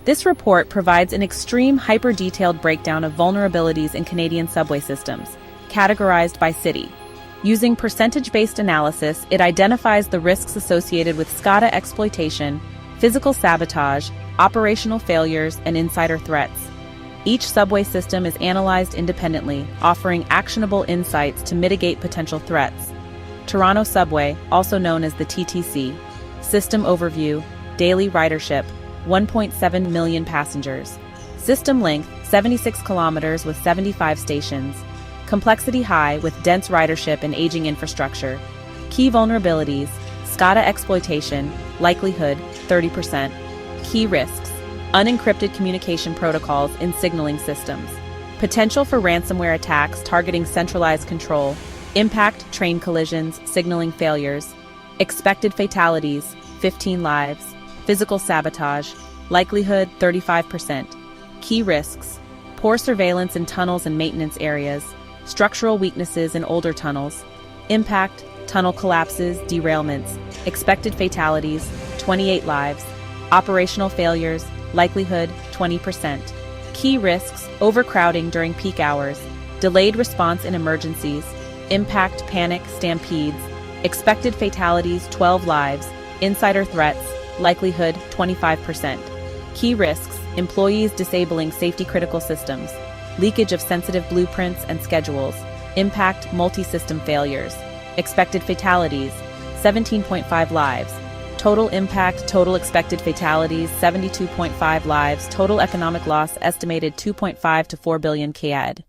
This report provides an extreme hyper-detailed breakdown of vulnerabilities in Canadian subway systems, categorized by city. Using percentage-based analysis, it identifies the risks associated with SCADA exploitation, physical sabotage, operational failures, and insider threats. Each subway system is analyzed independently, offering actionable insights to mitigate potential threats. Toronto Subway, also known as the TTC. System overview, daily ridership, 1.7 million passengers. System length, 76 kilometers with 75 stations. Complexity high with dense ridership and aging infrastructure. Key vulnerabilities, SCADA exploitation, likelihood, 30%. Key risks, unencrypted communication protocols in signaling systems. Potential for ransomware attacks targeting centralized control. Impact, train collisions, signaling failures. Expected fatalities, 15 lives. Physical sabotage, likelihood, 35%. Key risks, poor surveillance in tunnels and maintenance areas. Structural weaknesses in older tunnels. Impact, tunnel collapses, derailments. Expected fatalities, 28 lives. Operational failures, likelihood, 20%. Key risks, overcrowding during peak hours. Delayed response in emergencies. Impact, panic, stampedes. Expected fatalities, 12 lives. Insider threats, likelihood, 25%. Key risks, employees disabling safety-critical systems. Leakage of sensitive blueprints and schedules. Impact, multi-system failures. Expected fatalities, 17.5 lives. Total impact, total expected fatalities, 72.5 lives. Total economic loss estimated 2.5 to 4 billion CAD.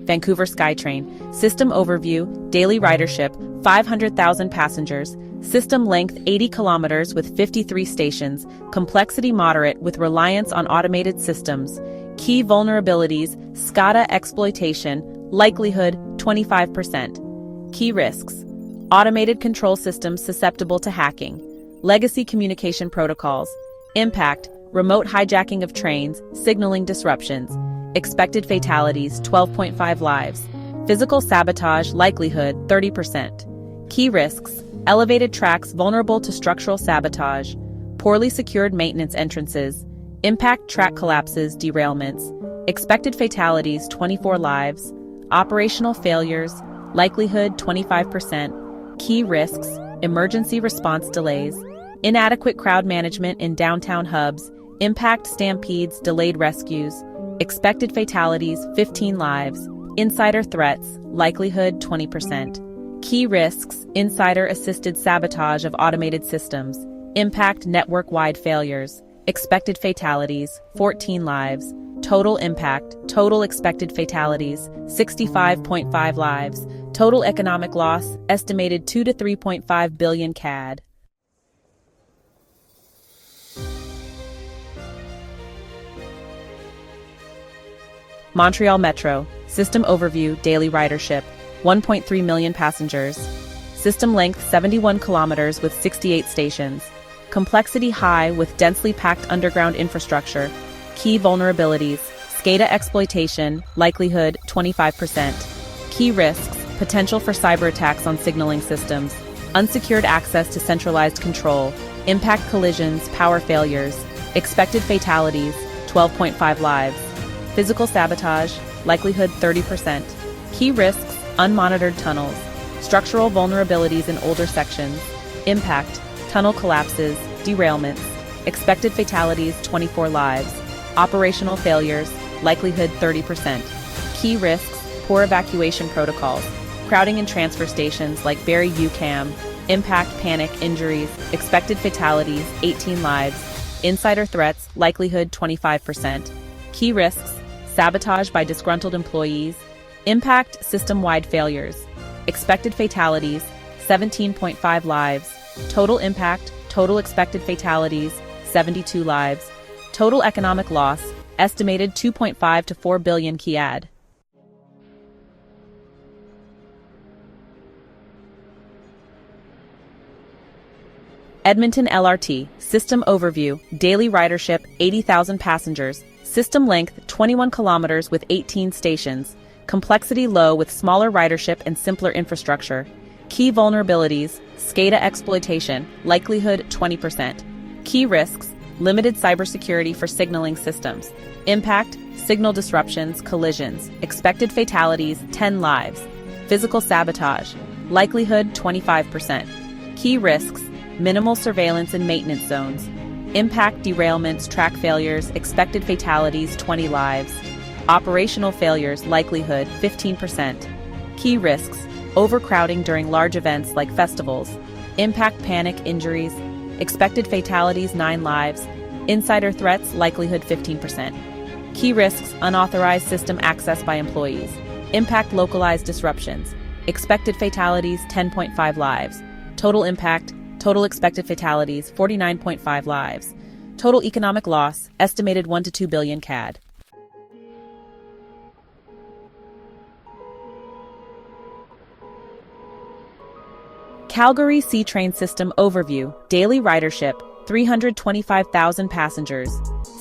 Vancouver SkyTrain. System overview, daily ridership, 500,000 passengers. System length 80 kilometers with 53 stations. Complexity moderate with reliance on automated systems. Key vulnerabilities, SCADA exploitation, likelihood 25%. Key risks, automated control systems susceptible to hacking. Legacy communication protocols. Impact, remote hijacking of trains, signaling disruptions. Expected fatalities, 12.5 lives. Physical sabotage, likelihood, 30%. Key risks, elevated tracks vulnerable to structural sabotage. Poorly secured maintenance entrances. Impact, track collapses, derailments. Expected fatalities, 24 lives. Operational failures, likelihood, 25%. Key risks, emergency response delays. Inadequate crowd management in downtown hubs. Impact, stampedes, delayed rescues. Expected fatalities, 15 lives. Insider threats, likelihood, 20%. Key risks, insider-assisted sabotage of automated systems. Impact, network-wide failures. Expected fatalities, 14 lives. Total impact, total expected fatalities, 65.5 lives. Total economic loss, estimated 2 to 3.5 billion CAD. Montreal Metro. System overview, daily ridership, 1.3 million passengers. System length 71 kilometers with 68 stations. Complexity high with densely packed underground infrastructure. Key vulnerabilities, SCADA exploitation, likelihood 25%. Key risks, potential for cyber attacks on signaling systems. Unsecured access to centralized control. Impact collisions, power failures. Expected fatalities, 12.5 lives. Physical sabotage, likelihood 30%. Key risks, unmonitored tunnels. Structural vulnerabilities in older sections. Impact, tunnel collapses, derailments. Expected fatalities, 24 lives. Operational failures, likelihood 30%. Key risks, poor evacuation protocols. Crowding in transfer stations like Barrie UQAM. Impact, panic, injuries. Expected fatalities, 18 lives. Insider threats, likelihood 25%. Key risks, sabotage by disgruntled employees. Impact, system-wide failures. Expected fatalities, 17.5 lives. Total impact, total expected fatalities, 72 lives. Total economic loss, estimated 2.5 to 4 billion CAD. Edmonton LRT, system overview, daily ridership, 80,000 passengers. System length, 21 kilometers with 18 stations. Complexity low with smaller ridership and simpler infrastructure. Key vulnerabilities, SCADA exploitation, likelihood 20%. Key risks, limited cybersecurity for signaling systems. Impact, signal disruptions, collisions. Expected fatalities, 10 lives. Physical sabotage, likelihood 25%. Key risks, minimal surveillance and maintenance zones. Impact, derailments, track failures, expected fatalities, 20 lives. Operational failures, likelihood 15%. Key risks, overcrowding during large events like festivals. Impact, panic, injuries. Expected fatalities, 9 lives. Insider threats, likelihood 15%. Key risks, unauthorized system access by employees. Impact, localized disruptions. Expected fatalities, 10.5 lives. Total impact, total expected fatalities, 49.5 lives. Total economic loss, estimated 1 to 2 billion CAD. Calgary C-Train System Overview, Daily Ridership, 325,000 passengers.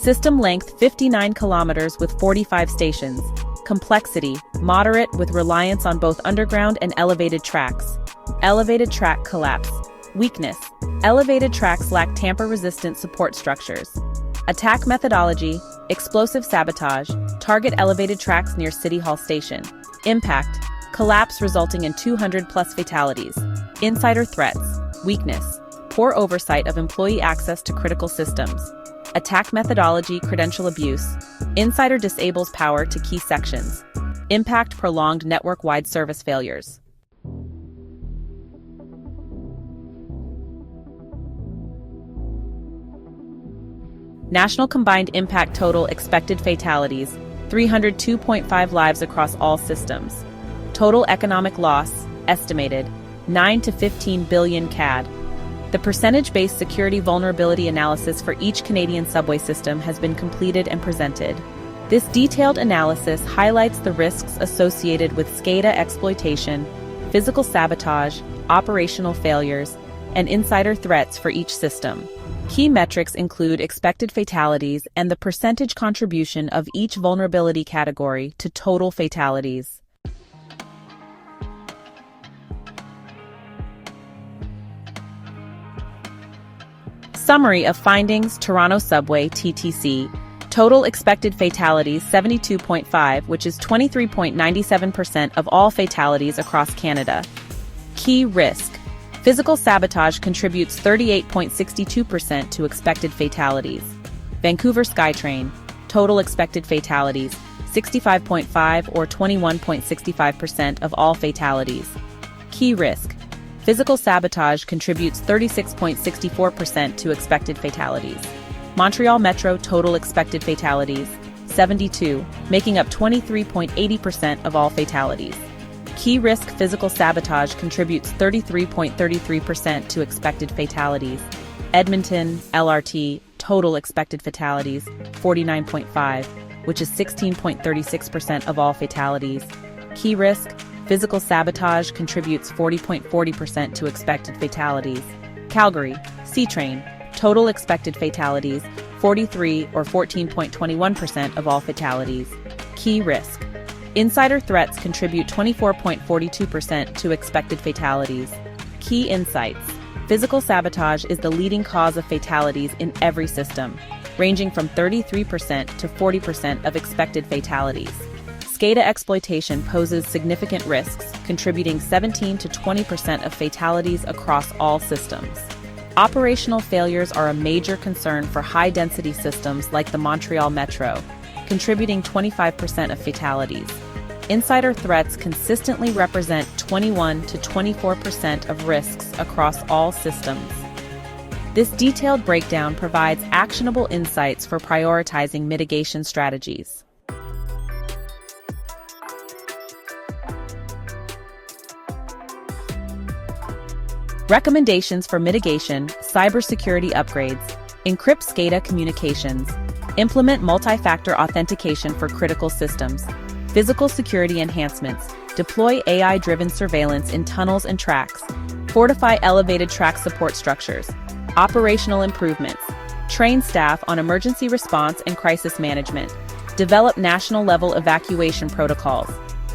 System length 59 kilometers with 45 stations. Complexity, moderate with reliance on both underground and elevated tracks. Elevated track collapse. Weakness, elevated tracks lack tamper-resistant support structures. Attack methodology, explosive sabotage, target elevated tracks near City Hall Station. Impact, collapse resulting in 200+ fatalities. Insider threats, weakness, poor oversight of employee access to critical systems. Attack methodology, credential abuse. Insider disables power to key sections. Impact, prolonged network-wide service failures. National Combined Impact Total Expected Fatalities, 302.5 lives across all systems. Total economic loss, estimated, 9 to 15 billion CAD. The percentage-based security vulnerability analysis for each Canadian subway system has been completed and presented. This detailed analysis highlights the risks associated with SCADA exploitation, physical sabotage, operational failures, and insider threats for each system. Key metrics include expected fatalities and the percentage contribution of each vulnerability category to total fatalities. Summary of findings, Toronto Subway, TTC. Total expected fatalities 72.5, which is 23.97% of all fatalities across Canada. Key risk. Physical sabotage contributes 38.62% to expected fatalities. Vancouver SkyTrain. Total expected fatalities 65.5 or 21.65% of all fatalities. Key risk. Physical sabotage contributes 36.64% to expected fatalities. Montreal Metro total expected fatalities, 72, making up 23.80% of all fatalities. Key risk physical sabotage contributes 33.33% to expected fatalities. Edmonton, LRT, total expected fatalities, 49.5, which is 16.36% of all fatalities. Key risk physical sabotage contributes 40.40% to expected fatalities. Calgary, C-Train, total expected fatalities, 43 or 14.21% of all fatalities. Key risk. Insider threats contribute 24.42% to expected fatalities. Key insights. Physical sabotage is the leading cause of fatalities in every system, ranging from 33% to 40% of expected fatalities. SCADA exploitation poses significant risks, contributing 17 to 20% of fatalities across all systems. Operational failures are a major concern for high-density systems like the Montreal Metro, contributing 25% of fatalities. Insider threats consistently represent 21 to 24% of risks across all systems. This detailed breakdown provides actionable insights for prioritizing mitigation strategies. Recommendations for mitigation, cybersecurity upgrades, encrypt SCADA communications, implement multi-factor authentication for critical systems, physical security enhancements, deploy AI-driven surveillance in tunnels and tracks, fortify elevated track support structures, operational improvements, train staff on emergency response and crisis management, develop national-level evacuation protocols,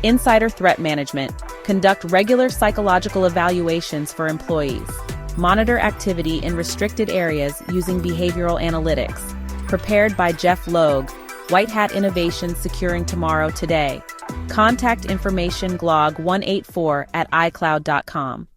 insider threat management, Conduct regular psychological evaluations for employees. Monitor activity in restricted areas using behavioral analytics. Prepared by Jeff Logue, White Hat Innovations Securing Tomorrow Today. Contact information glog184@icloud.com.